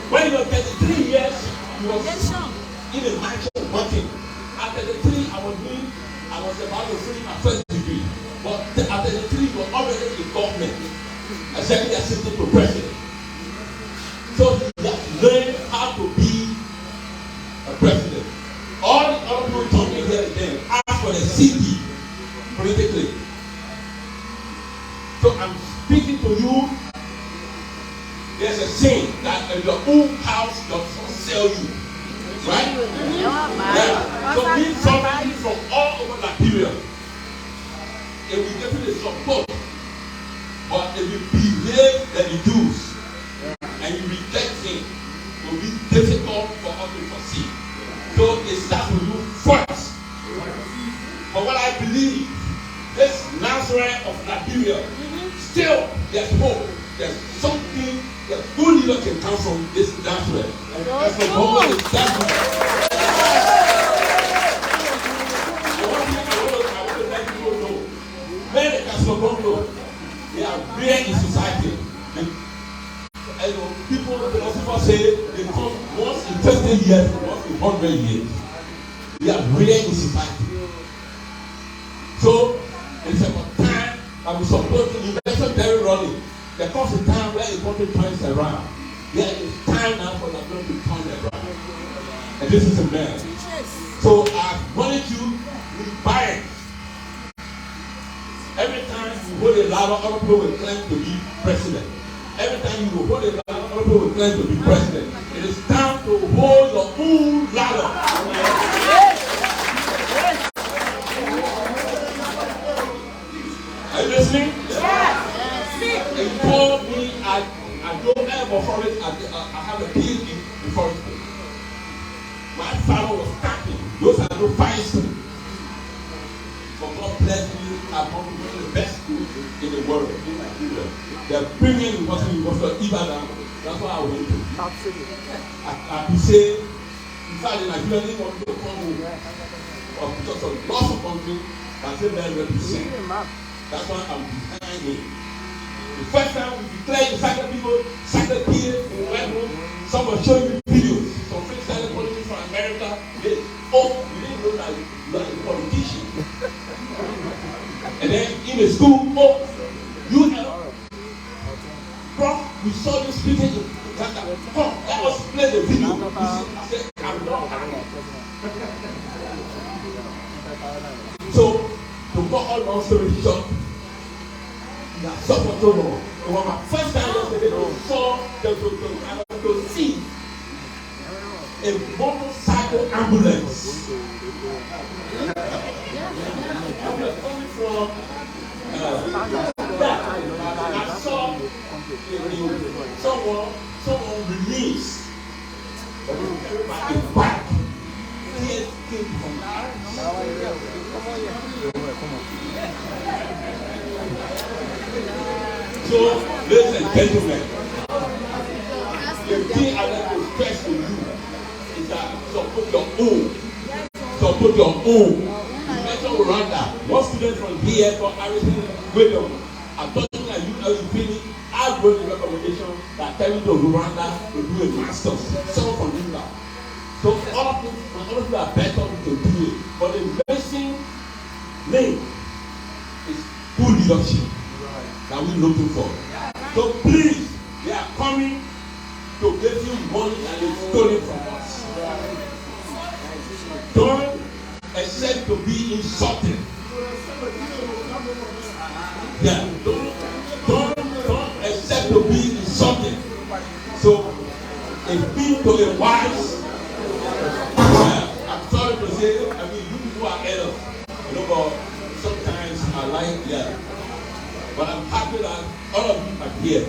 When you were 33 years, you were in a mansion working. At 33, I was about to finish my first degree. But at 33, you were already in government, as secretary assistant to president. So you have learned how to be a president. All the other people talking here and there ask for the CD politically. So I'm speaking to you. There's a saying that your own house does not sell you. Right? Yeah. So we somebody from all over Nigeria, it will definitely support. But if you behave like the Jews and you reject him, it will be difficult for us to succeed. So it starts with you first. But what I believe, this Nazareth of Nigeria, still there's hope. There's something that good leader can come from this Nazareth. And that's what God is Nazareth. I want to let people know. Many Pastor Gongloe, they are rare in society. People, philosophers say they come once in 20 years, once in 100 years. They are rare in society. So it's about time that we support the investment very running. There comes a time where the country turns around. There is time now for the country to turn around. And this is a man. So I wanted you to buy it. Every time you hold a ladder, other people will claim to be president. Every time you hold a ladder, other people will claim to be president. It is time to hold your own ladder. Are you listening? They told me I don't have a forest, I have a PhD in forestry. My father was camping. Those are no fine schools. But God bless me, I'm one of the best schools in the world. They're bringing what we was for Ibadan. That's what I went to. I could say, in fact, in Nigeria, they want to come home because of lots of countries that they then represent. That's why I'm behind him. The first time we declared the second people, second period in the West Room, someone showing me videos. Some friends started calling me from America. They, you didn't know that you are a politician. And then in the school, you know, Prof, we saw you speaking in Ghana. Come, let us play the video. I said, I'm not. So, to go all long story short, suffered so long. It was my first time yesterday to see a motorcycle ambulance. I was coming from I saw someone released a bike. Tears came from So, ladies and gentlemen, the thing I like to stress to you is that support your own. Support your own. You mentioned Rwanda. One student from here for Harrison William. I'm talking like you LPP. I wrote a recommendation that tell you to Rwanda to do a master's. Someone from Nimba. So all of you are better to do it. But the missing link is good leadership that we're looking for. So please, they are coming to give you money and they stole it from us. Don't accept to be insulted. Yeah, don't accept to be insulted. So, if being to a wise, I'm sorry to say, you people are elders. But sometimes I like, but I'm happy that all of you are here.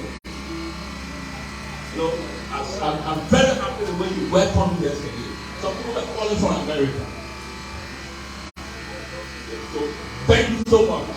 I'm very happy the way you welcomed me yesterday. Some people are calling from America. So thank you so much.